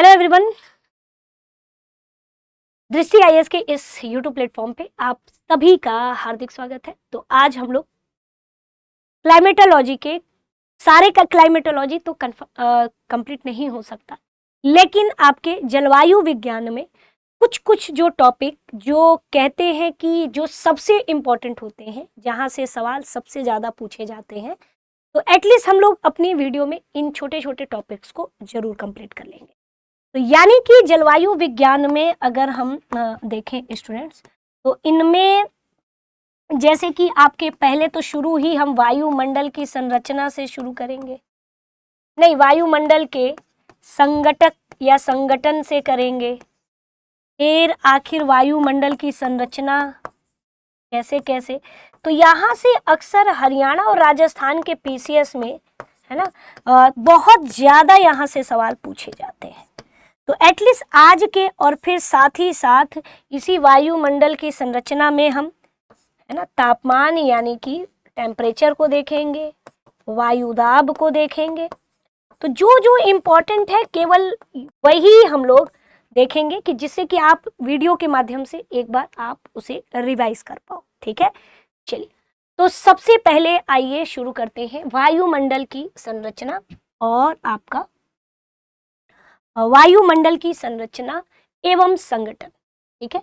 Hello everyone, दृष्टि IAS के इस यूट्यूब प्लेटफॉर्म पे आप सभी का हार्दिक स्वागत है। तो आज हम लोग क्लाइमेटोलॉजी के सारे का क्लाइमेटोलॉजी तो कंप्लीट नहीं हो सकता, लेकिन आपके जलवायु विज्ञान में कुछ कुछ जो टॉपिक जो कहते हैं कि जो सबसे इम्पोर्टेंट होते हैं, जहाँ से सवाल सबसे ज़्यादा पूछे जाते हैं, तो एटलीस्ट हम लोग अपनी वीडियो में इन छोटे छोटे टॉपिक्स को जरूर कंप्लीट कर लेंगे। तो यानी कि जलवायु विज्ञान में अगर हम देखें स्टूडेंट्स, तो इनमें जैसे कि आपके पहले तो शुरू ही हम वायुमंडल की संरचना से शुरू करेंगे, नहीं वायुमंडल के संगठक या संगठन से करेंगे, फिर आखिर वायुमंडल की संरचना कैसे कैसे। तो यहाँ से अक्सर हरियाणा और राजस्थान के पीसीएस में है ना बहुत ज़्यादा यहाँ से सवाल पूछे जाते हैं। तो एटलीस्ट आज के और फिर साथ ही साथ इसी वायुमंडल की संरचना में हम है ना तापमान यानी कि टेम्परेचर को देखेंगे, वायुदाब को देखेंगे। तो जो जो इम्पोर्टेंट है केवल वही हम लोग देखेंगे कि जिससे कि आप वीडियो के माध्यम से एक बार आप उसे रिवाइज कर पाओ। ठीक है, चलिए तो सबसे पहले आइए शुरू करते हैं वायुमंडल की संरचना और आपका वायुमंडल की संरचना एवं संगठन। ठीक है,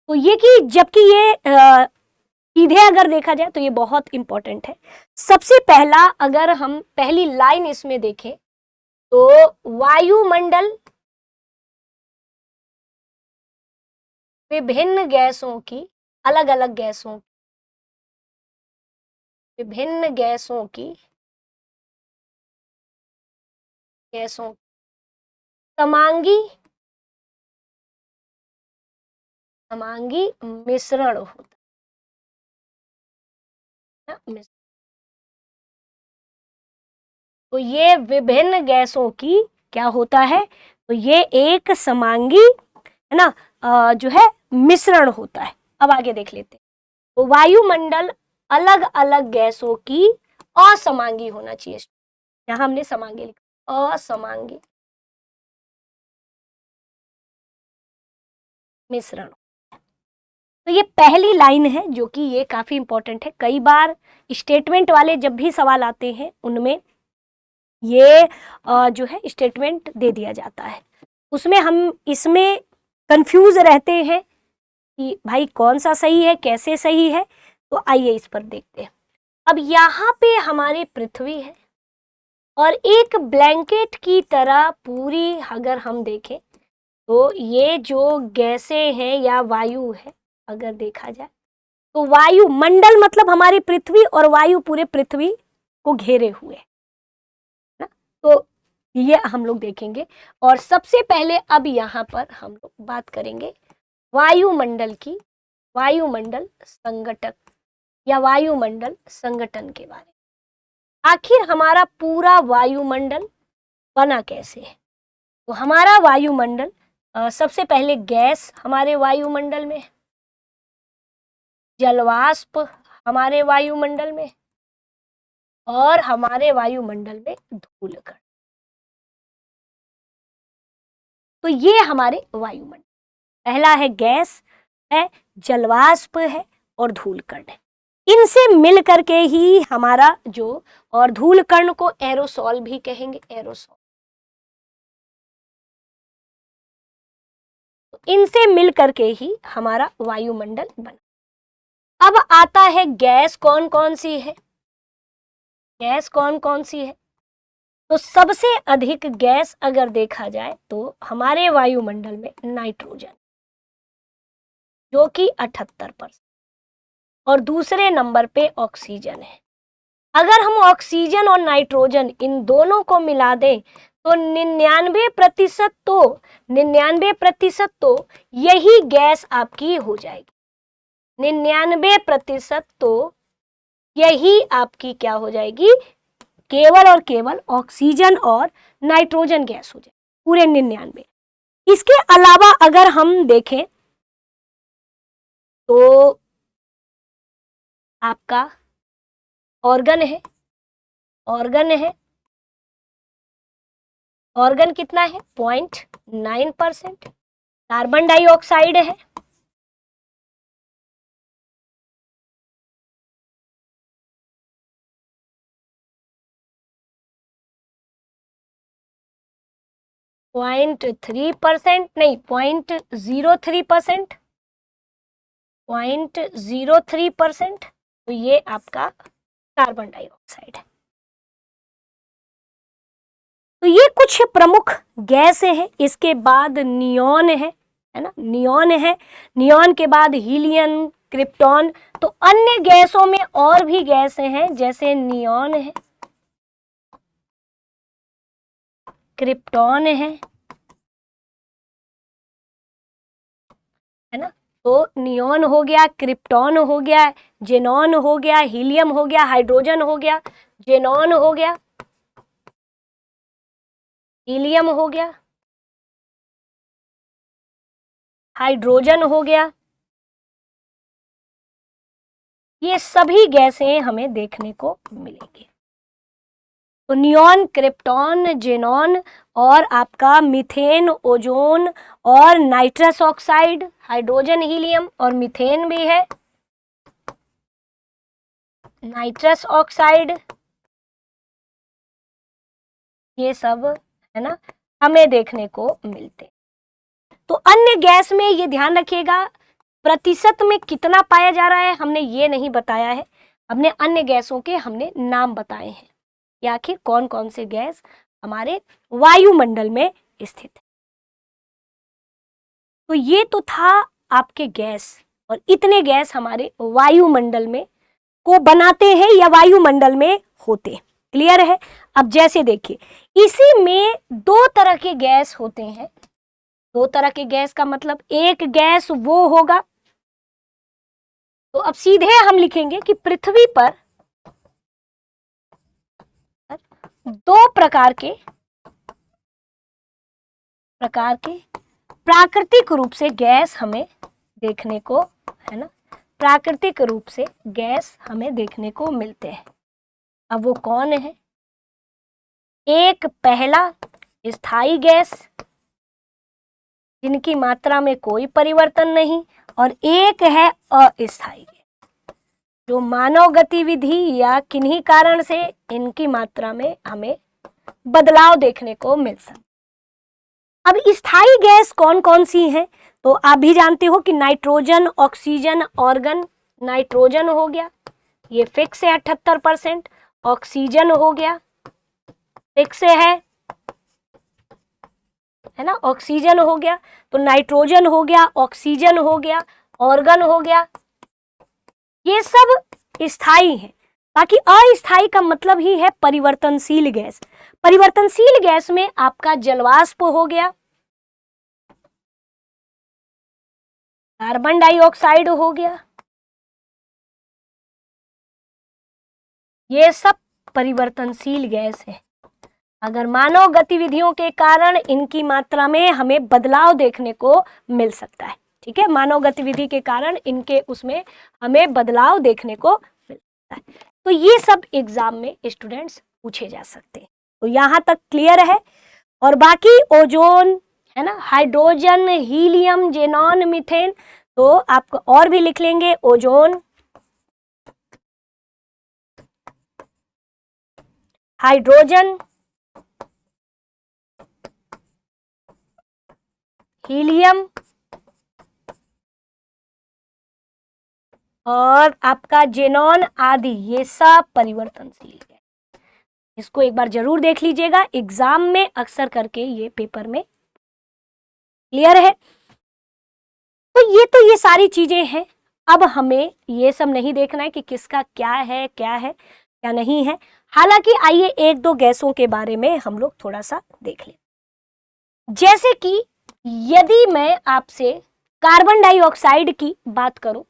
तो ये कि जबकि ये सीधे अगर देखा जाए तो ये बहुत इंपॉर्टेंट है। सबसे पहला अगर हम पहली लाइन इसमें देखें तो वायुमंडल विभिन्न गैसों की अलग अलग गैसों विभिन्न गैसों की समांगी मिश्रण होता है। तो ये विभिन्न गैसों की क्या होता है, तो ये एक समांगी है ना जो है मिश्रण होता है। अब आगे देख लेते हैं। तो वायुमंडल अलग अलग गैसों की असमांगी होना चाहिए। यहां हमने समांगी लिखा, असमांगी मिश्रण। तो ये पहली लाइन है जो कि ये काफी इंपॉर्टेंट है। कई बार स्टेटमेंट वाले जब भी सवाल आते हैं उनमें ये जो है स्टेटमेंट दे दिया जाता है, उसमें हम इसमें कंफ्यूज रहते हैं कि भाई कौन सा सही है, कैसे सही है। तो आइए इस पर देखते हैं। अब यहाँ पे हमारी पृथ्वी है और एक ब्लैंकेट की तरह पूरी अगर हम देखें तो ये जो गैसें हैं या वायु है, अगर देखा जाए तो वायुमंडल मतलब हमारी पृथ्वी और वायु पूरे पृथ्वी को घेरे हुए है ना। तो ये हम लोग देखेंगे और सबसे पहले अब यहाँ पर हम लोग बात करेंगे वायुमंडल की, वायुमंडल संगठक या वायुमंडल संगठन के बारे में। आखिर हमारा पूरा वायुमंडल बना कैसे है। तो हमारा वायुमंडल सबसे पहले गैस हमारे वायुमंडल में, जलवाष्प हमारे वायुमंडल में और हमारे वायुमंडल में धूलकण। तो ये हमारे वायुमंडल, पहला है गैस है, जलवाष्प है और धूलकण है। इनसे मिल करके ही हमारा जो, और धूलकण को एरोसॉल भी कहेंगे, एरोसॉल। तो इनसे मिल करके ही हमारा वायुमंडल बना। अब आता है गैस कौन कौन सी है, गैस कौन कौन सी है। तो सबसे अधिक गैस अगर देखा जाए तो हमारे वायुमंडल में नाइट्रोजन जो कि 78%, और दूसरे नंबर पे ऑक्सीजन है। अगर हम ऑक्सीजन और नाइट्रोजन इन दोनों को मिला दें तो 99% तो यही गैस आपकी हो जाएगी। 99% तो यही आपकी क्या हो जाएगी, केवल और केवल ऑक्सीजन और नाइट्रोजन गैस हो जाए पूरे 99। इसके अलावा अगर हम देखें तो आपका ऑर्गन है, ऑर्गन कितना है 0.8, 9%। कार्बन डाइऑक्साइड है 0.3%, नहीं 0.03%, 0.03%। तो ये आपका कार्बन डाइऑक्साइड है। तो ये कुछ प्रमुख गैस हैं। इसके बाद नियॉन है ना, नियॉन है। नियॉन के बाद हीलियम, क्रिप्टॉन। तो अन्य गैसों में और भी गैसें हैं, जैसे नियॉन है, क्रिप्टॉन है ना। तो नियॉन हो गया, क्रिप्टॉन हो गया, जेनॉन हो गया, हीलियम हो गया, हाइड्रोजन हो गया, जेनॉन हो गया, हीलियम हो गया, हाइड्रोजन हो गया। ये सभी गैसें हमें देखने को मिलेंगी। तो नियॉन, क्रिप्टॉन, जेनॉन और आपका मीथेन, ओजोन और नाइट्रस ऑक्साइड, हाइड्रोजन, हीलियम और मीथेन भी है, नाइट्रस ऑक्साइड, ये सब है ना हमें देखने को मिलते। तो अन्य गैस में ये ध्यान रखिएगा, प्रतिशत में कितना पाया जा रहा है हमने ये नहीं बताया है। हमने अन्य गैसों के हमने नाम बताए हैं, या आखिर कौन कौन से गैस हमारे वायुमंडल में स्थित है। तो ये तो था आपके गैस, और इतने गैस हमारे वायुमंडल में को बनाते हैं या वायुमंडल में होते। क्लियर है। अब जैसे देखिए, इसी में दो तरह के गैस होते हैं। दो तरह के गैस का मतलब, एक गैस वो होगा, तो अब सीधे हम लिखेंगे कि पृथ्वी पर दो प्रकार के प्राकृतिक रूप से गैस हमें देखने को, है ना, प्राकृतिक रूप से गैस हमें देखने को मिलते हैं। अब वो कौन है? एक पहला स्थायी गैस, जिनकी मात्रा में कोई परिवर्तन नहीं, और एक है अस्थायी गैस, जो मानव गतिविधि या किन्हीं कारण से इनकी मात्रा में हमें बदलाव देखने को मिल सकता। अब स्थायी गैस कौन कौन सी हैं? तो आप भी जानते हो कि नाइट्रोजन, ऑक्सीजन, ऑर्गन। नाइट्रोजन हो गया, ये फिक्स है 78%। ऑक्सीजन हो गया, फिक्स है ना, ऑक्सीजन हो गया। तो नाइट्रोजन हो गया, ऑक्सीजन हो गया, ऑर्गन हो गया, ये सब स्थायी है। बाकी अस्थायी का मतलब ही है परिवर्तनशील गैस। परिवर्तनशील गैस में आपका जलवाष्प हो गया, कार्बन डाइऑक्साइड हो गया, ये सब परिवर्तनशील गैस है। अगर मानव गतिविधियों के कारण इनकी मात्रा में हमें बदलाव देखने को मिल सकता है। ठीक है, मानव गतिविधि के कारण इनके उसमें हमें बदलाव देखने को मिल सकता है। तो ये सब एग्जाम में स्टूडेंट्स पूछे जा सकते हैं। तो यहाँ तक क्लियर है। और बाकी ओजोन, है ना, हाइड्रोजन, हीलियम, जेनॉन, मीथेन, तो आपको और भी लिख लेंगे। ओजोन, हाइड्रोजन, हीलियम और आपका जेनॉन आदि, ये सब परिवर्तनशील है। इसको एक बार जरूर देख लीजिएगा, एग्जाम में अक्सर करके ये पेपर में क्लियर है। तो ये सारी चीजें हैं। अब हमें ये सब नहीं देखना है कि किसका क्या है क्या नहीं है। हालांकि आइए एक दो गैसों के बारे में हम लोग थोड़ा सा देख लें। जैसे कि यदि मैं आपसे कार्बन डाइऑक्साइड की बात करूं,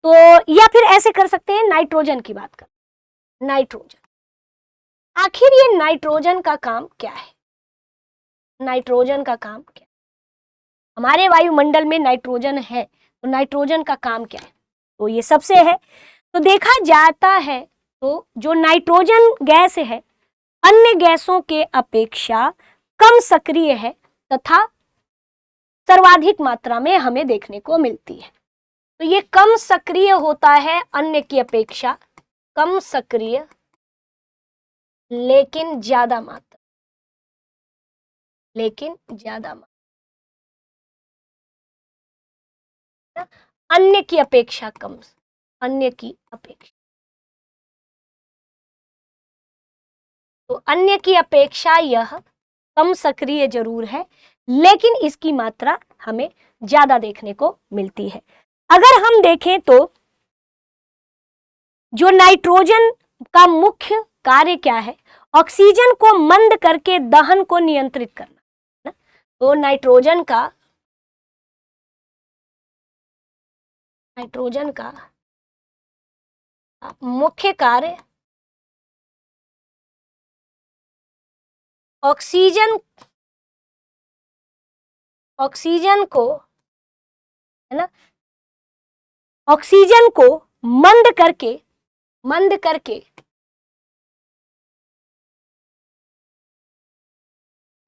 तो या फिर ऐसे कर सकते हैं, नाइट्रोजन की बात करें। नाइट्रोजन, आखिर ये नाइट्रोजन का काम क्या है? नाइट्रोजन का काम क्या है? हमारे वायुमंडल में नाइट्रोजन है, तो नाइट्रोजन का काम क्या है? तो ये सबसे है। तो देखा जाता है तो जो नाइट्रोजन गैस है अन्य गैसों के अपेक्षा कम सक्रिय है तथा सर्वाधिक मात्रा में हमें देखने को मिलती है। तो ये कम सक्रिय होता है अन्य की अपेक्षा, कम सक्रिय लेकिन ज्यादा मात्रा, अन्य की अपेक्षा कम, अन्य की अपेक्षा। तो अन्य की अपेक्षा यह कम सक्रिय जरूर है, लेकिन इसकी मात्रा हमें ज्यादा देखने को मिलती है। अगर हम देखें तो जो नाइट्रोजन का मुख्य कार्य क्या है, ऑक्सीजन को मंद करके दहन को नियंत्रित करना। तो नाइट्रोजन का मुख्य कार्य ऑक्सीजन को, है ना, ऑक्सीजन को मंद करके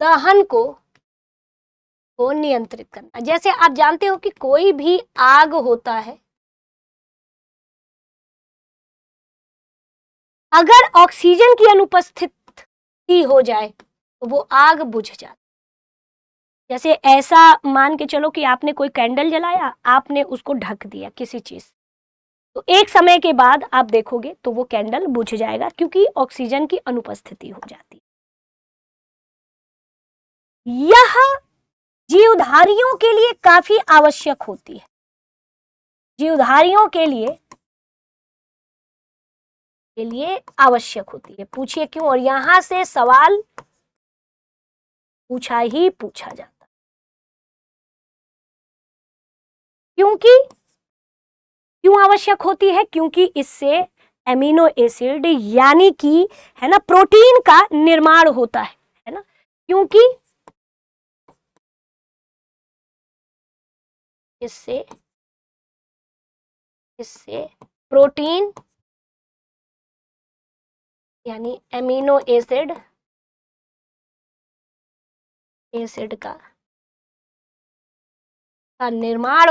दहन को नियंत्रित करना। जैसे आप जानते हो कि कोई भी आग होता है, अगर ऑक्सीजन की अनुपस्थिति हो जाए तो वो आग बुझ जाती। जैसे ऐसा मान के चलो कि आपने कोई कैंडल जलाया, आपने उसको ढक दिया किसी चीज, तो एक समय के बाद आप देखोगे तो वो कैंडल बुझ जाएगा, क्योंकि ऑक्सीजन की अनुपस्थिति हो जाती। यह जीवधारियों के लिए काफी आवश्यक होती है, जीवधारियों के लिए आवश्यक होती है। पूछिए क्यों, और यहां से सवाल पूछा जाता। क्यों आवश्यक होती है? क्योंकि इससे एमिनो एसिड यानी कि, है ना, प्रोटीन का निर्माण होता है ना, क्योंकि इससे प्रोटीन यानी एमिनो एसिड का निर्माण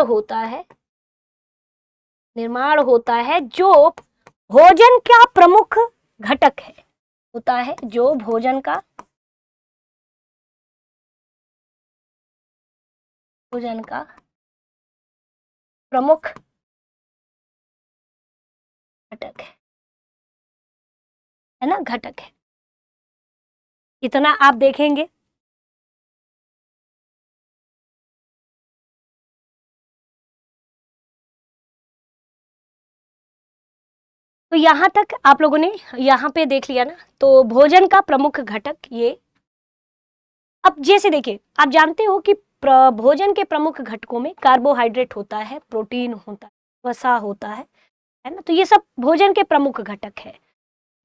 होता है जो भोजन का प्रमुख घटक है, जो भोजन का प्रमुख घटक है ना, घटक है। इतना आप देखेंगे। तो यहां तक आप लोगों ने यहाँ पे देख लिया ना, तो भोजन का प्रमुख घटक ये। अब जैसे देखिए, आप जानते हो कि भोजन के प्रमुख घटकों में कार्बोहाइड्रेट होता है, प्रोटीन होता है, वसा होता है ना, तो ये सब भोजन के प्रमुख घटक है।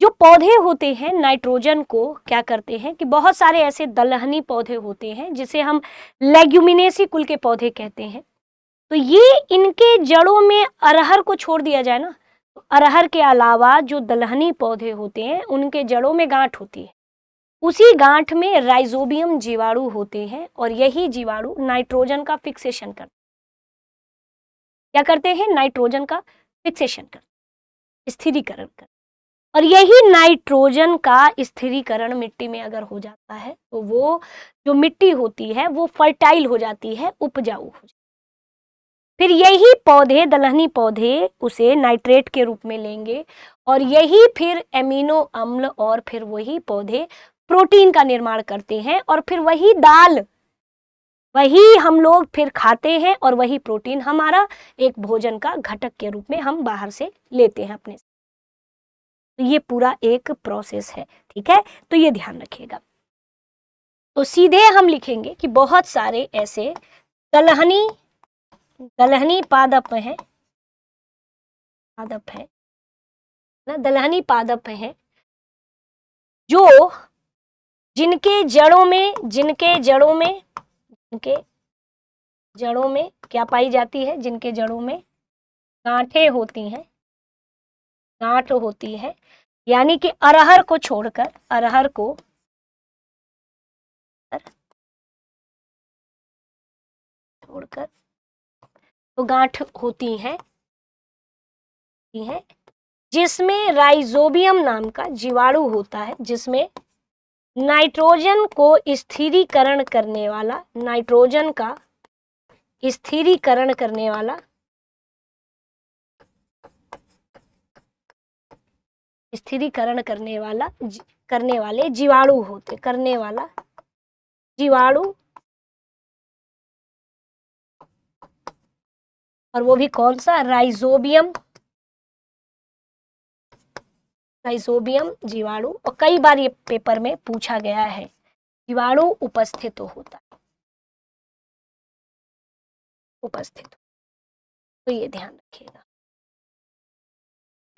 जो पौधे होते हैं नाइट्रोजन को क्या करते हैं कि बहुत सारे ऐसे दलहनी पौधे होते हैं जिसे हम लेग्यूमिनेसी कुल के पौधे कहते हैं। तो ये इनके जड़ों में, अरहर को छोड़ दिया जाए ना, तो अरहर के अलावा जो दलहनी पौधे होते हैं उनके जड़ों में गांठ होती है, उसी गांठ में राइजोबियम जीवाणु होते हैं, और यही जीवाणु नाइट्रोजन का फिक्सेशन करते हैं। क्या करते हैं? नाइट्रोजन का फिक्सेशन करते, स्थिरीकरण करते। और यही नाइट्रोजन का स्थिरीकरण मिट्टी में अगर हो जाता है तो वो जो मिट्टी होती है वो फर्टाइल हो जाती है, उपजाऊ हो जाती है। फिर यही पौधे, दलहनी पौधे, उसे नाइट्रेट के रूप में लेंगे, और यही फिर एमिनो अम्ल, और फिर वही पौधे प्रोटीन का निर्माण करते हैं, और फिर वही दाल, वही हम लोग फिर खाते हैं, और वही प्रोटीन हमारा एक भोजन का घटक के रूप में हम बाहर से लेते हैं अपने। तो ये पूरा एक प्रोसेस है, ठीक है, तो ये ध्यान रखिएगा। तो सीधे हम लिखेंगे कि बहुत सारे ऐसे दलहनी पादप हैं ना, दलहनी पादप हैं जो जिनके जड़ों में क्या पाई जाती है? जिनके जड़ों में गांठें होती हैं, गांठ होती है, यानी कि अरहर को छोड़कर, अरहर को छोड़कर, तो गांठ होती हैं जिसमें राइजोबियम नाम का जीवाणु होता है, जिसमें नाइट्रोजन को स्थिरीकरण करने वाला, नाइट्रोजन का स्थिरीकरण करने वाले जीवाणु होते, करने वाला जीवाणु, और वो भी कौन सा, राइजोबियम जीवाणु। और कई बार ये पेपर में पूछा गया है, जीवाणु उपस्थित होता है, उपस्थित, तो ये ध्यान रखिएगा।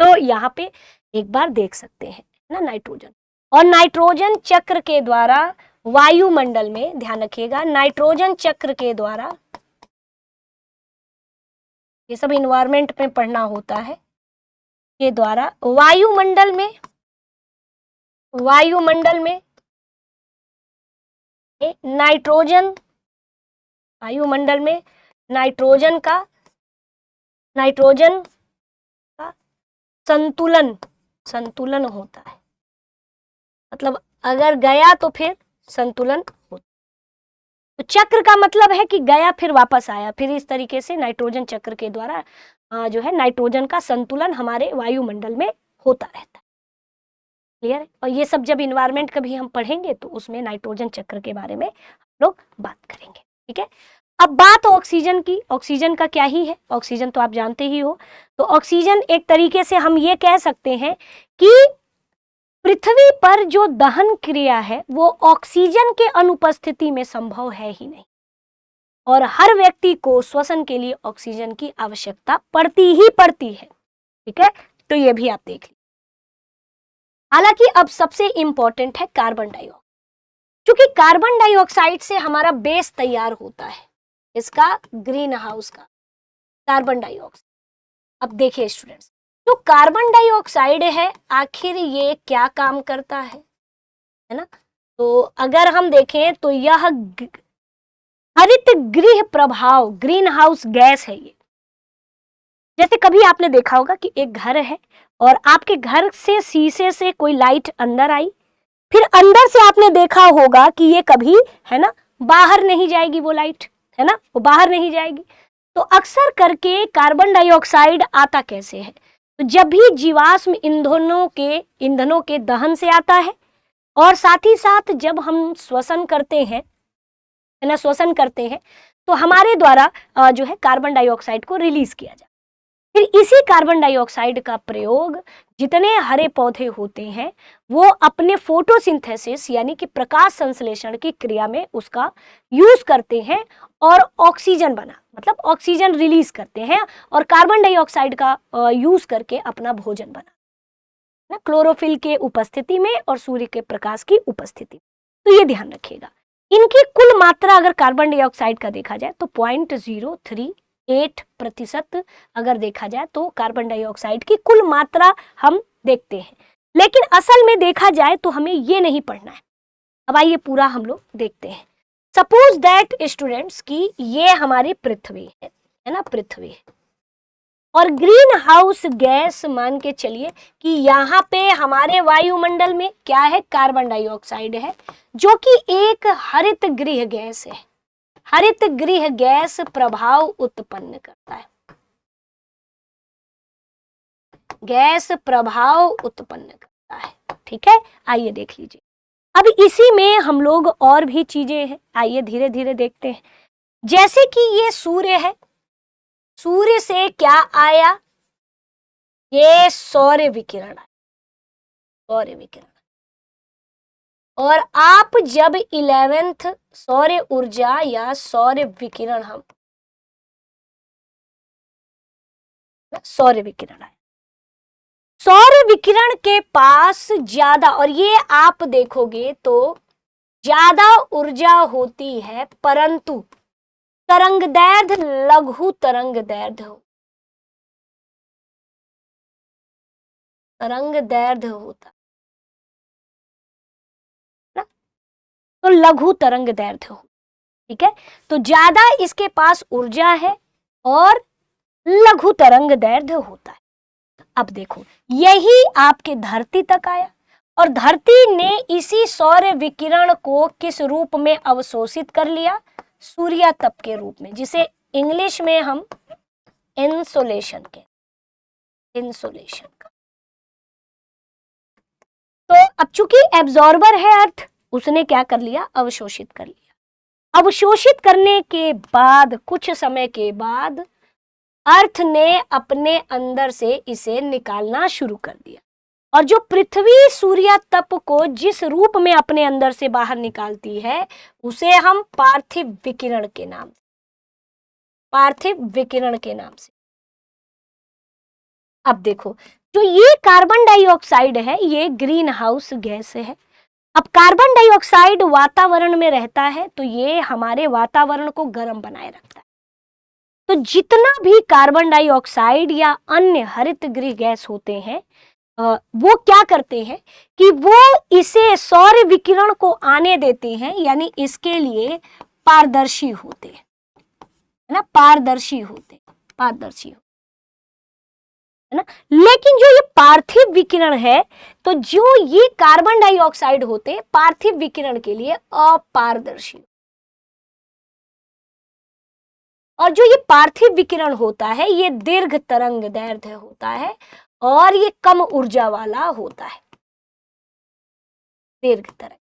तो यहाँ पे एक बार देख सकते हैं ना, नाइट्रोजन, और नाइट्रोजन चक्र के द्वारा वायुमंडल में, ध्यान रखिएगा, नाइट्रोजन चक्र के द्वारा, ये सब इन्वायरमेंट में पढ़ना होता है, के द्वारा वायुमंडल में नाइट्रोजन, वायुमंडल में नाइट्रोजन का संतुलन होता है, मतलब अगर गया तो फिर संतुलन होता है। तो चक्र का मतलब है कि गया फिर वापस आया, फिर इस तरीके से नाइट्रोजन चक्र के द्वारा जो है नाइट्रोजन का संतुलन हमारे वायुमंडल में होता रहता है। क्लियर है? और ये सब जब इन्वायरमेंट कभी हम पढ़ेंगे तो उसमें नाइट्रोजन चक्र के बारे में हम लोग बात करेंगे। ठीक है, अब बात ऑक्सीजन की। ऑक्सीजन का क्या ही है, ऑक्सीजन तो आप जानते ही हो। तो ऑक्सीजन एक तरीके से हम ये कह सकते हैं कि पृथ्वी पर जो दहन क्रिया है वो ऑक्सीजन के अनुपस्थिति में संभव है ही नहीं, और हर व्यक्ति को श्वसन के लिए ऑक्सीजन की आवश्यकता पड़ती ही पड़ती है। ठीक है, तो ये भी आप देख लीजिए। हालांकि अब सबसे इंपॉर्टेंट है कार्बन डाइऑक्साइड, क्योंकि कार्बन डाइऑक्साइड से हमारा बेस तैयार होता है, इसका ग्रीन हाउस का कार्बन डाइऑक्साइड। अब देखिए स्टूडेंट्स, तो कार्बन डाइऑक्साइड है, आखिर ये क्या काम करता है ना। तो अगर हम देखें तो यह हरित गृह प्रभाव, ग्रीन हाउस गैस है ये। जैसे कभी आपने देखा होगा कि एक घर है और आपके घर से शीशे से कोई लाइट अंदर आई, फिर अंदर से आपने देखा होगा कि ये कभी, है ना, बाहर नहीं जाएगी वो लाइट, है ना, वो बाहर नहीं जाएगी। तो अक्सर करके कार्बन डाइऑक्साइड आता कैसे है, तो जब भी जीवाश्म ईंधनों के दहन से आता है, और साथ ही साथ जब हम श्वसन करते हैं, है ना, श्वसन करते हैं, तो हमारे द्वारा जो है कार्बन डाइऑक्साइड को रिलीज किया जाता है। फिर इसी कार्बन डाइऑक्साइड का प्रयोग जितने हरे पौधे होते हैं वो अपने फोटोसिंथेसिस यानी कि प्रकाश संश्लेषण की क्रिया में उसका यूज करते हैं और ऑक्सीजन मतलब ऑक्सीजन रिलीज करते हैं, और कार्बन डाइऑक्साइड का यूज करके अपना भोजन बना ना, क्लोरोफिल के उपस्थिति में और सूर्य के प्रकाश की उपस्थिति में। तो ये ध्यान रखिएगा, इनकी कुल मात्रा अगर कार्बन डाइऑक्साइड का देखा जाए तो 0.038% अगर देखा जाए तो कार्बन डाइऑक्साइड की कुल मात्रा हम देखते हैं। लेकिन असल में देखा जाए तो हमें ये नहीं पढ़ना है। अब आइए पूरा हम लोग देखते हैं। सपोज दैट स्टूडेंट्स की ये हमारी पृथ्वी है ना, पृथ्वी है, और ग्रीन हाउस गैस मान के चलिए कि यहाँ पे हमारे वायुमंडल में क्या है, कार्बन डाइऑक्साइड है, जो कि एक हरित गृह गैस है। हरित गृह गैस प्रभाव उत्पन्न करता है, गैस प्रभाव उत्पन्न करता है। ठीक है, आइए देख लीजिए। अब इसी में हम लोग और भी चीजें हैं, आइए धीरे धीरे देखते हैं। जैसे कि ये सूर्य है, सूर्य से क्या आया, ये सौर विकिरण आया, सौर विकिरण। और आप जब 11th सौर ऊर्जा या सौर विकिरण, हम सौर विकिरण आया, सौर विकिरण के पास ज्यादा, और ये आप देखोगे तो ज्यादा ऊर्जा होती है, परंतु तरंगदैर्ध्य लघु तरंगदैर्ध्य होता है ना, तो लघु तरंगदैर्ध्य हो। ठीक है, तो ज्यादा इसके पास ऊर्जा है और लघु तरंग दैर्ध्य होता है। अब देखो, यही आपके धरती तक आया और धरती ने इसी सौर विकिरण को किस रूप में अवशोषित कर लिया? सूर्यातप के रूप में, जिसे इंग्लिश में हम इंसोलेशन के इंसोलेशन का। तो अब चूंकि एब्जॉर्बर है अर्थ, उसने क्या कर लिया? अवशोषित कर लिया। अवशोषित करने के बाद कुछ समय के बाद अर्थ ने अपने अंदर से इसे निकालना शुरू कर दिया और जो पृथ्वी सूर्यातप को जिस रूप में अपने अंदर से बाहर निकालती है उसे हम पार्थिव विकिरण के नाम से अब देखो, जो ये कार्बन डाइऑक्साइड है ये ग्रीन हाउस गैस है। अब कार्बन डाइऑक्साइड वातावरण में रहता है तो ये हमारे वातावरण को गर्म बनाए रखता है। तो जितना भी कार्बन डाइऑक्साइड या अन्य हरितगृह गैस होते हैं वो क्या करते हैं कि वो इसे सौर विकिरण को आने देते हैं, यानी इसके लिए पारदर्शी होते हैं, है ना, पारदर्शी होते है ना। लेकिन जो ये पार्थिव विकिरण है, तो जो ये कार्बन डाइऑक्साइड होते हैं पार्थिव विकिरण के लिए अपारदर्शी, और जो ये पार्थिव विकिरण होता है ये दीर्घ तरंग दैर्ध्य होता है और ये कम ऊर्जा वाला होता है, दीर्घ तरंग।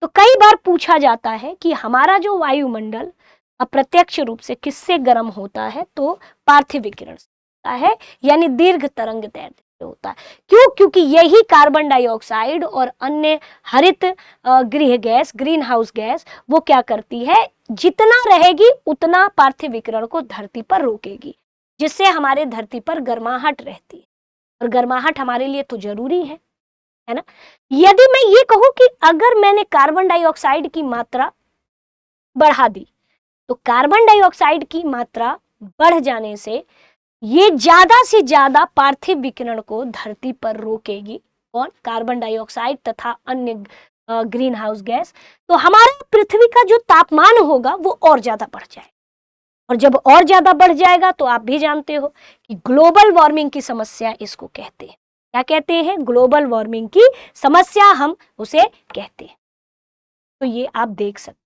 तो कई बार पूछा जाता है कि हमारा जो वायुमंडल अप्रत्यक्ष रूप से किससे गर्म होता है? तो पार्थिव विकिरण से होता है, यानी दीर्घ तरंग दैर्ध्य से होता है। क्यों? क्योंकि यही कार्बन डाइऑक्साइड और अन्य हरित गृह गैस, ग्रीन हाउस गैस, वो क्या करती है? जितना रहेगी उतना पार्थिव विकिरण को धरती पर रोकेगी, जिससे हमारे धरती पर गर्माहट रहती है, और गर्माहट हमारे लिए तो जरूरी है ना। यदि मैं ये कहूं कि अगर मैंने कार्बन डाइऑक्साइड की मात्रा बढ़ा दी, तो कार्बन डाइऑक्साइड की मात्रा बढ़ जाने से ये ज्यादा से ज्यादा पार्थिव विकिरण को धरती पर रोकेगी। कौन? कार्बन डाइऑक्साइड तथा अन्य ग्रीन हाउस गैस। तो हमारे पृथ्वी का जो तापमान होगा वो और ज्यादा बढ़ जाएगा, और जब और ज्यादा बढ़ जाएगा तो आप भी जानते हो कि ग्लोबल वार्मिंग की समस्या इसको कहते हैं। क्या कहते हैं? ग्लोबल वार्मिंग की समस्या हम उसे कहते हैं। तो ये आप देख सकते।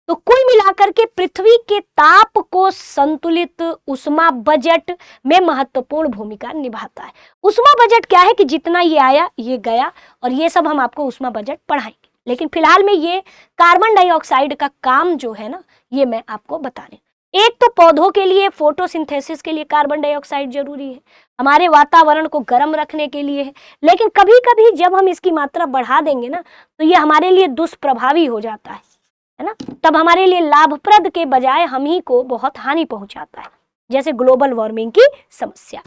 तो कुल मिलाकर के पृथ्वी के ताप को संतुलित उष्मा बजट में महत्वपूर्ण भूमिका निभाता है। उष्मा बजट क्या है कि जितना ये आया ये गया, और ये सब हम आपको उष्मा बजट पढ़ाएंगे, लेकिन फिलहाल में ये कार्बन डाइऑक्साइड का काम जो है ना, ये मैं आपको बता रही हूँ। एक तो पौधों के लिए, फोटोसिंथेसिस के लिए कार्बन डाइऑक्साइड जरूरी है, हमारे वातावरण को गर्म रखने के लिए है, लेकिन कभी कभी जब हम इसकी मात्रा बढ़ा देंगे ना तो ये हमारे लिए दुष्प्रभावी हो जाता है ना। तब हमारे लिए लाभप्रद के बजाय हम ही को बहुत हानि पहुंचाता है, जैसे ग्लोबल वार्मिंग की समस्या।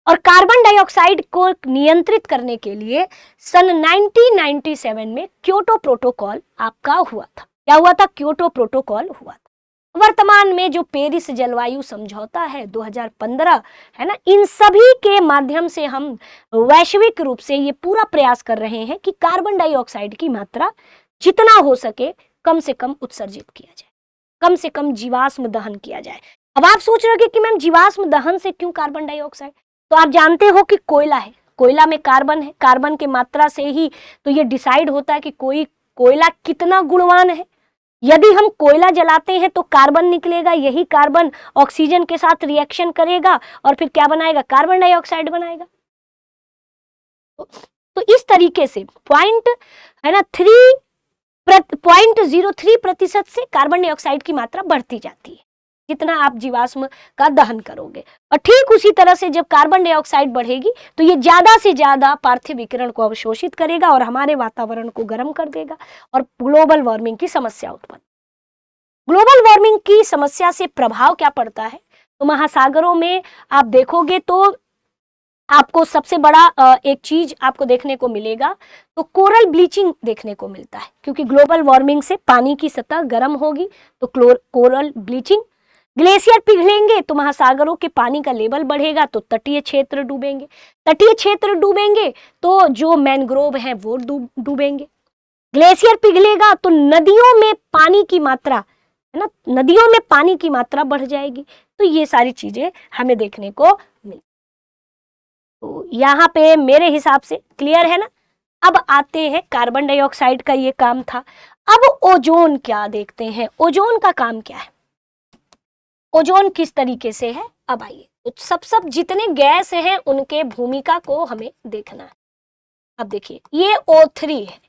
और कार्बन डाइऑक्साइड को नियंत्रित करने के लिए सन 1997 में क्योटो प्रोटोकॉल आपका हुआ था। क्या हुआ था? क्योटो प्रोटोकॉल हुआ था। वर्तमान में जो पेरिस जलवायु समझौता है 2015 है ना, इन सभी के माध्यम से हम वैश्विक रूप से ये पूरा प्रयास कर रहे हैं कि कार्बन डाइऑक्साइड की मात्रा जितना हो सके कम से कम उत्सर्जित किया जाए, कम से कम जीवाश्म दहन किया जाए। अब आप सोच रहे हो कि मैम जीवाश्म दहन से क्यों कार्बन डाइऑक्साइड? तो आप जानते हो कि कोयला है, कोयला में कार्बन है, कार्बन की मात्रा से ही तो ये डिसाइड होता है कि कोई कोयला कितना गुणवान है। यदि हम कोयला जलाते हैं तो कार्बन निकलेगा, यही कार्बन ऑक्सीजन के साथ रिएक्शन करेगा और फिर क्या बनाएगा? कार्बन डाइऑक्साइड बनाएगा। तो इस तरीके से पॉइंट है ना 0.03% से कार्बन डाइऑक्साइड की मात्रा बढ़ती जाती है जितना आप जीवाश्म का दहन करोगे। और ठीक उसी तरह से जब कार्बन डाइऑक्साइड बढ़ेगी तो ये ज्यादा से ज्यादा पार्थिव विकिरण को अवशोषित करेगा और हमारे वातावरण को गर्म कर देगा और ग्लोबल वार्मिंग की समस्या उत्पन्न। ग्लोबल वार्मिंग की समस्या से प्रभाव क्या पड़ता है? तो महासागरों में आप देखोगे तो आपको सबसे बड़ा एक चीज आपको देखने को मिलेगा, तो कोरल ब्लीचिंग देखने को मिलता है, क्योंकि ग्लोबल वार्मिंग से पानी की सतह गर्म होगी तो कोरल ब्लीचिंग, ग्लेशियर पिघलेंगे तो महासागरों के पानी का लेवल बढ़ेगा तो तटीय क्षेत्र डूबेंगे, तटीय क्षेत्र डूबेंगे तो जो मैंग्रोव हैं वो डूबेंगे, ग्लेशियर पिघलेगा तो नदियों में पानी की मात्रा, है ना, नदियों में पानी की मात्रा बढ़ जाएगी। तो ये सारी चीजें हमें देखने को मिल। तो यहाँ पे मेरे हिसाब से क्लियर है ना। अब आते हैं कार्बन डाइऑक्साइड का ये काम था। अब ओजोन क्या देखते हैं, ओजोन का काम क्या है, ओजोन किस तरीके से है। अब आइए, तो सब जितने गैस हैं उनके भूमिका को हमें देखना है। अब देखिए ये O3 है।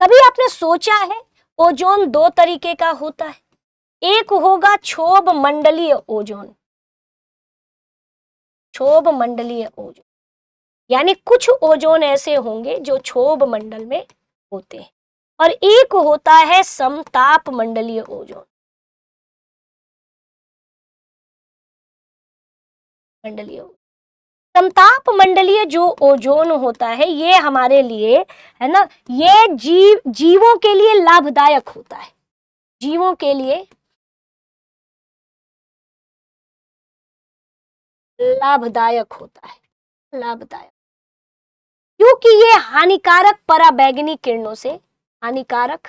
कभी आपने सोचा है ओजोन दो तरीके का होता है, एक होगा क्षोभ मंडलीय ओजोन, क्षोभ मंडलीय ओजोन, यानी कुछ ओजोन ऐसे होंगे जो क्षोभ मंडल में होते हैं, और एक होता है समताप मंडलीय ओजोन, मंडलीय ओजोन। समताप मंडलीय जो ओजोन होता है ये हमारे लिए, है ना, ये जीवों के लिए लाभदायक होता है, जीवों के लिए लाभदायक होता है, लाभदायक, क्योंकि ये हानिकारक पराबैंगनी किरणों से, हानिकारक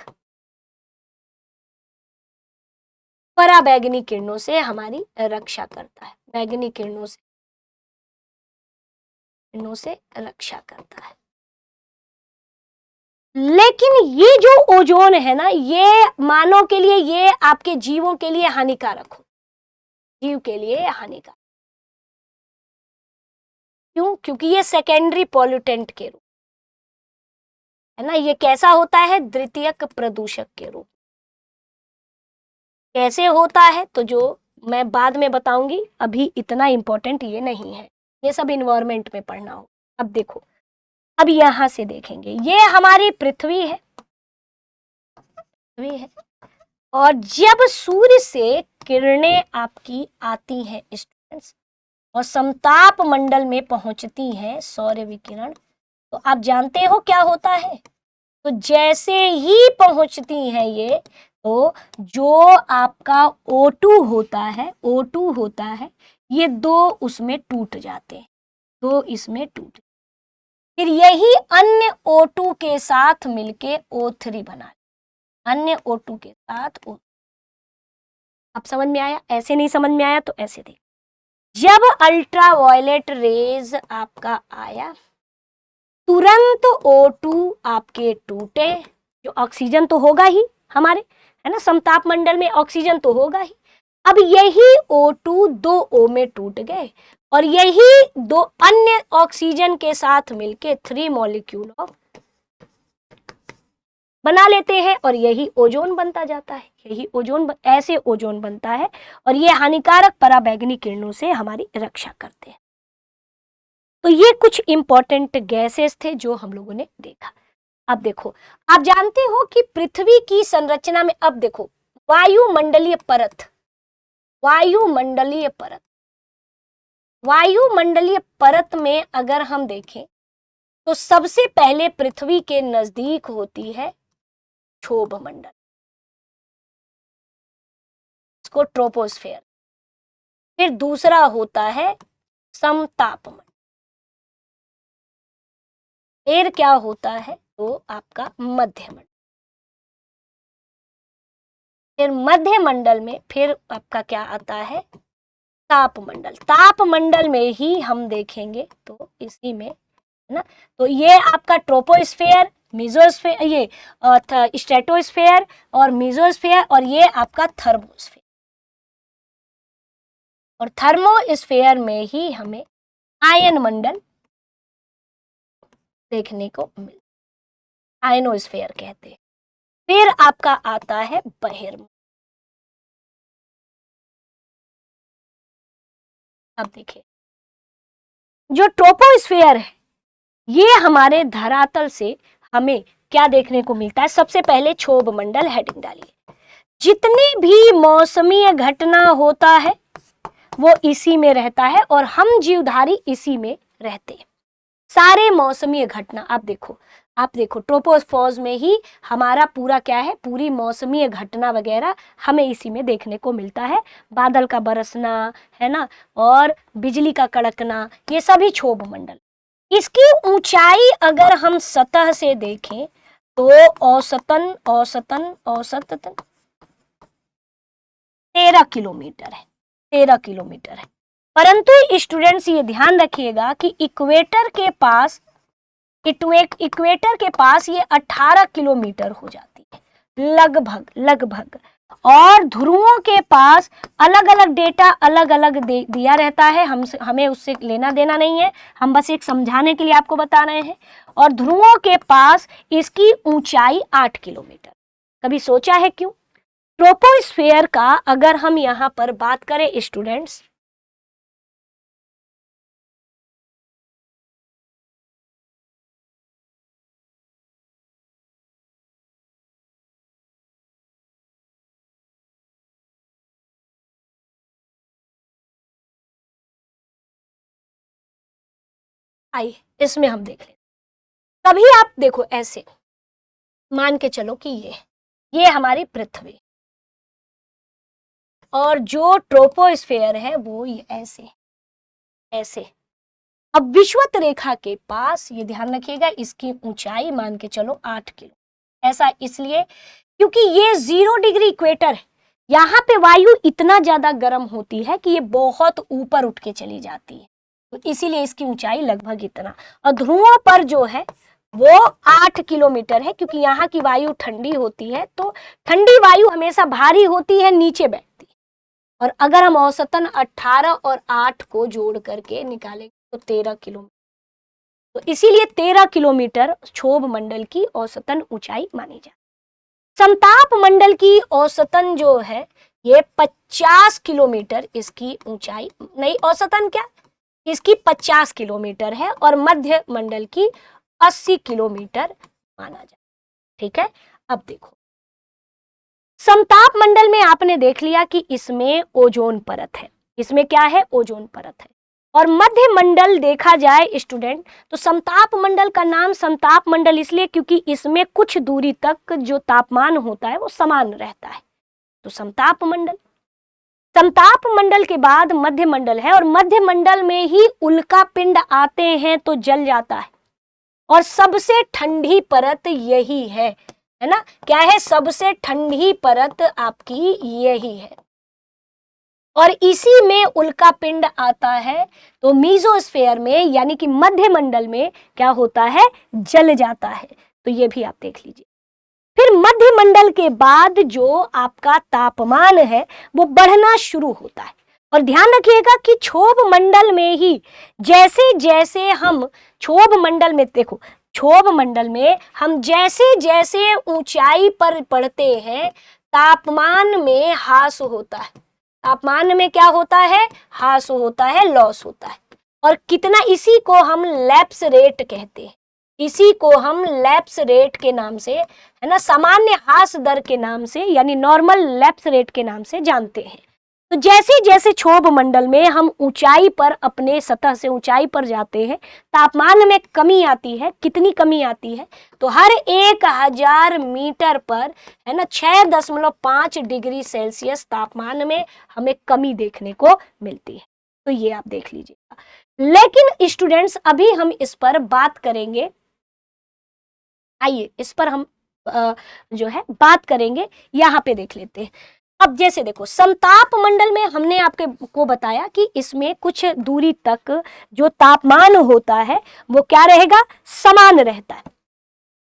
पराबैंगनी किरणों से हमारी रक्षा करता है, बैगनी किरणों से रक्षा करता है। लेकिन ये जो ओजोन है ना, ये मानव के लिए, ये आपके जीवों के लिए हानिकारक हो, जीव के लिए हानिकारक। क्यों? क्योंकि ये सेकेंडरी पॉल्यूटेंट के रूप, है ना, ये कैसा होता है, द्वितीयक प्रदूषक के रूप। कैसे होता है तो जो मैं बाद में बताऊंगी, अभी इतना इंपॉर्टेंट ये नहीं है, ये सब इन्वायरमेंट में पढ़ना हो। अब देखो, अब यहां से देखेंगे, ये हमारी पृथ्वी है, पृथ्वी है, और जब सूर्य से किरणें आपकी आती हैं स्टूडेंट्स और समताप मंडल में पहुंचती हैं सौर्य विकिरण, तो आप जानते हो क्या होता है। तो जैसे ही पहुंचती हैं ये, तो जो आपका O2 होता है, O2 होता है, ये दो उसमें टूट जाते हैं, दो इसमें टूट, फिर यही अन्य O2 के साथ मिलके O3 बना, अन्य O2 के साथ O। अब समझ में आया? ऐसे नहीं समझ में आया तो ऐसे देख, जब अल्ट्रावायलेट रेज आपका आया, तुरंत O2 आपके टूटे, जो ऑक्सीजन तो होगा ही हमारे, है ना, समताप मंडल में ऑक्सीजन तो होगा ही। अब यही O2 दो O में टूट गए और यही दो अन्य ऑक्सीजन के साथ मिलके 3 मॉलिक्यूल ऑफ बना लेते हैं और यही ओजोन बनता जाता है, यही ओजोन, ऐसे ओजोन बनता है और ये हानिकारक पराबैंगनी किरणों से हमारी रक्षा करते हैं। तो ये कुछ इंपॉर्टेंट गैसेस थे जो हम लोगों ने देखा। अब देखो, आप जानते हो कि पृथ्वी की संरचना में, अब देखो, वायुमंडलीय परत, वायुमंडलीय परत, वायुमंडलीय परत में अगर हम देखें तो सबसे पहले पृथ्वी के नजदीक होती है क्षोभ मंडल, इसको ट्रोपोस्फेयर, फिर दूसरा होता है समताप मंडल, फिर क्या होता है तो आपका मध्य मंडल, फिर मध्य मंडल में फिर आपका क्या आता है, ताप मंडल। ताप मंडल में ही हम देखेंगे तो इसी में, है ना, तो ये आपका ट्रोपोस्फेयर, मेसोस्फेयर, ये स्ट्रेटोस्फेयर और मेसोस्फेयर, और ये आपका थर्मोस्फेयर, और थर्मोस्फेयर में ही हमें आयन मंडल देखने को मिल, आयनोस्फेयर कहते हैं। फिर आपका आता है बहिर्मंडल। अब देखिए, जो ट्रोपोस्फेयर है ये हमारे धरातल से हमें क्या देखने को मिलता है, सबसे पहले क्षोभ मंडल, हेडिंग डालिए, जितनी भी मौसमी घटना होता है वो इसी में रहता है और हम जीवधारी इसी में रहते हैं। सारे मौसमी घटना आप देखो ट्रोपोस्फेयर में ही हमारा पूरा क्या है, पूरी मौसमी घटना वगैरह हमें इसी में देखने को मिलता है। बादल का बरसना, है ना, और बिजली का कड़कना, ये सभी क्षोभ मंडल। इसकी ऊंचाई अगर हम सतह से देखें तो औसतन 13 किलोमीटर है, 13 किलोमीटर है। परंतु स्टूडेंट्स ये ध्यान रखिएगा कि इक्वेटर के पास ये 18 किलोमीटर हो जाती है, लगभग। और ध्रुवों के पास अलग अलग डेटा अलग अलग दिया रहता है, हमें उससे लेना देना नहीं है, हम बस एक समझाने के लिए आपको बता रहे हैं। और ध्रुवों के पास इसकी ऊंचाई 8 किलोमीटर। कभी सोचा है क्यों? ट्रोपोस्फेयर का अगर हम यहाँ पर बात करें स्टूडेंट्स, आइए इसमें हम देख लें। कभी आप देखो ऐसे मान के चलो कि ये हमारी पृथ्वी, और जो ट्रोपोस्फेयर है वो ये ऐसे। अब विषुवत रेखा के पास ये ध्यान रखिएगा, इसकी ऊंचाई मान के चलो 8 किलो। ऐसा इसलिए क्योंकि ये 0 डिग्री इक्वेटर है, यहाँ पे वायु इतना ज्यादा गर्म होती है कि ये बहुत ऊपर उठ के चली जाती है, तो इसीलिए इसकी ऊंचाई लगभग इतना। और ध्रुवों पर जो है वो 8 किलोमीटर है, क्योंकि यहाँ की वायु ठंडी होती है, तो ठंडी वायु हमेशा भारी होती है, नीचे बैठती है। और अगर हम औसतन 18 और 8 को जोड़ करके निकालेंगे तो 13 किलोमीटर, तो इसीलिए 13 किलोमीटर क्षोभ मंडल की औसतन ऊंचाई मानी जाती है। समताप मंडल की औसतन जो है ये 50 किलोमीटर इसकी ऊंचाई, नहीं औसतन क्या, इसकी 50 किलोमीटर है, और मध्य मंडल की 80 किलोमीटर माना जाए। ठीक है, अब देखो समताप मंडल में आपने देख लिया कि इसमें ओजोन परत है, इसमें क्या है, ओजोन परत है। और मध्य मंडल देखा जाए स्टूडेंट, तो समताप मंडल का नाम समताप मंडल इसलिए क्योंकि इसमें कुछ दूरी तक जो तापमान होता है वो समान रहता है, तो समताप मंडल के बाद मध्य मंडल है, और मध्य मंडल में ही उल्का पिंड आते हैं तो जल जाता है। और सबसे ठंडी परत यही है ना, क्या है, सबसे ठंडी परत आपकी यही है, और इसी में उल्का पिंड आता है, तो मीजोस्फेयर में यानी कि मध्य मंडल में क्या होता है, जल जाता है। तो ये भी आप देख लीजिए। फिर मध्य मंडल के बाद जो आपका तापमान है वो बढ़ना शुरू होता है, और ध्यान रखिएगा कि क्षोभ मंडल में ही जैसे जैसे हम क्षोभ मंडल में देखो, क्षोभ मंडल में हम जैसे जैसे ऊंचाई पर बढ़ते हैं तापमान में ह्रास होता है, तापमान में क्या होता है, ह्रास होता है, लॉस होता है। और कितना, इसी को हम लैप्स रेट कहते हैं, इसी को हम लैप्स रेट के नाम से, है ना, सामान्य ह्रास दर के नाम से, यानी नॉर्मल लैप्स रेट के नाम से जानते हैं। तो जैसे जैसे क्षोभ मंडल में हम ऊंचाई पर, अपने सतह से ऊंचाई पर जाते हैं, तापमान में कमी आती है। कितनी कमी आती है, तो हर 1000 मीटर पर, है ना, 6.5 डिग्री सेल्सियस तापमान में हमें कमी देखने को मिलती है। तो ये आप देख लीजिएगा। लेकिन स्टूडेंट्स अभी हम इस पर बात करेंगे, आइए इस पर हम जो है बात करेंगे, यहाँ पे देख लेते हैं। अब जैसे देखो समताप मंडल में हमने आपके को बताया कि इसमें कुछ दूरी तक जो तापमान होता है वो क्या रहेगा, समान रहता है।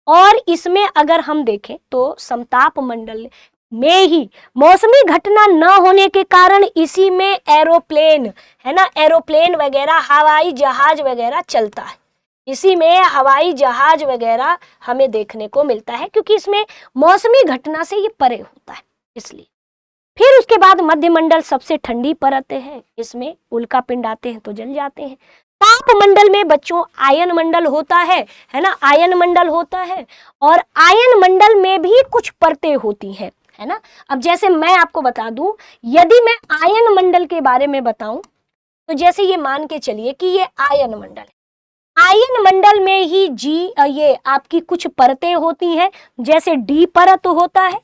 और इसमें अगर हम देखें तो समताप मंडल में ही मौसमी घटना न होने के कारण इसी में एरोप्लेन, है ना, एरोप्लेन वगैरह, हवाई जहाज वगैरह चलता है, इसी में हवाई जहाज वगैरह हमें देखने को मिलता है, क्योंकि इसमें मौसमी घटना से ये परे होता है, इसलिए। फिर उसके बाद मध्य मंडल सबसे ठंडी परत है, इसमें उल्का पिंड आते हैं तो जल जाते हैं। ताप मंडल में बच्चों आयन मंडल होता है ना, आयन मंडल होता है, और आयन मंडल में भी कुछ परतें होती है ना। अब जैसे मैं आपको बता दूं, यदि मैं आयन मंडल के बारे में बताऊं, तो जैसे ये मान के चलिए कि ये आयन मंडल है, आयन मंडल में ही ये आपकी कुछ परतें होती हैं, जैसे डी परत होता है,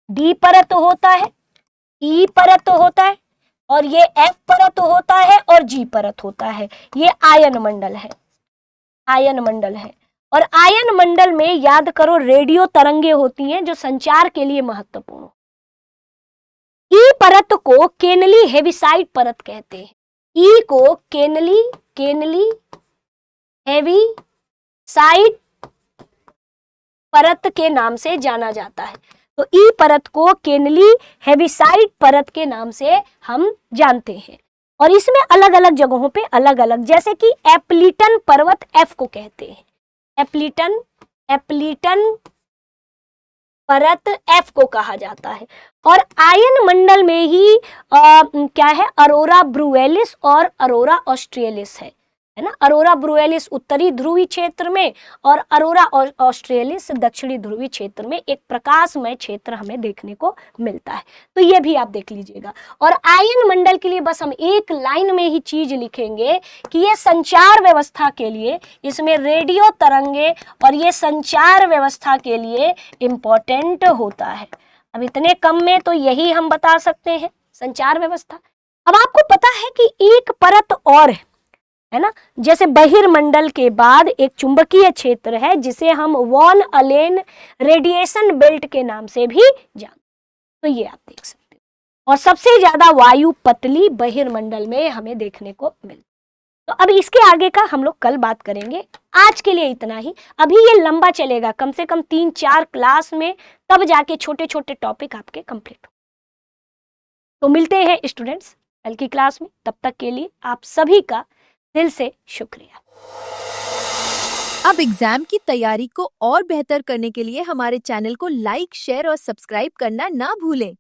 डी परत होता है, ई परत होता है, और ये एफ परत होता है, और जी परत होता है। ये आयन मंडल है, आयन मंडल है। और आयन मंडल में याद करो रेडियो तरंगे होती हैं जो संचार के लिए महत्वपूर्ण। ई परत को केनली हेविसाइड परत कहते हैं। ई को केनली हेविसाइड परत के नाम से जाना जाता है। तो ई परत को केनली हेविसाइड परत के नाम से हम जानते हैं। और इसमें अलग अलग जगहों पे अलग अलग, जैसे कि एप्लीटन पर्वत एफ को कहते हैं। एप्लीटन परत एफ को कहा जाता है। और आयन मंडल में ही क्या है, अरोरा ब्रुएलिस और अरोरा ऑस्ट्रियलिस है ना। अरोरा ब्रुएलिस उत्तरी ध्रुवी क्षेत्र में और अरोरा ऑस्ट्रियलिस दक्षिणी ध्रुवी क्षेत्र में एक प्रकाशमय क्षेत्र हमें देखने को मिलता है। तो ये भी आप देख लीजिएगा। और आयन मंडल के लिए बस हम एक लाइन में ही चीज लिखेंगे कि ये संचार व्यवस्था के लिए, इसमें रेडियो तरंगे और ये संचार व्यवस्था के लिए इंपॉर्टेंट होता है। अब इतने कम में तो यही हम बता सकते हैं संचार व्यवस्था। अब आपको पता है कि एक परत और है ना, जैसे बहिर्मंडल के बाद एक चुंबकीय क्षेत्र है जिसे हम वॉन अलेन रेडिएशन बेल्ट के नाम से भी जानते। तो ये आप देख सकते हो। और सबसे ज्यादा वायु पतली बहिर्मंडल में हमें देखने को मिलती। तो अब इसके आगे का हम लोग कल बात करेंगे। आज के लिए इतना ही। अभी ये लंबा चलेगा, कम से कम 3-4 क्लास में, तब जाके छोटे छोटे टॉपिक आपके कंप्लीट हो। तो मिलते हैं स्टूडेंट्स कल की क्लास में। तब तक के लिए आप सभी का दिल से शुक्रिया। अब एग्जाम की तैयारी को और बेहतर करने के लिए हमारे चैनल को लाइक, शेयर और सब्सक्राइब करना ना भूलें।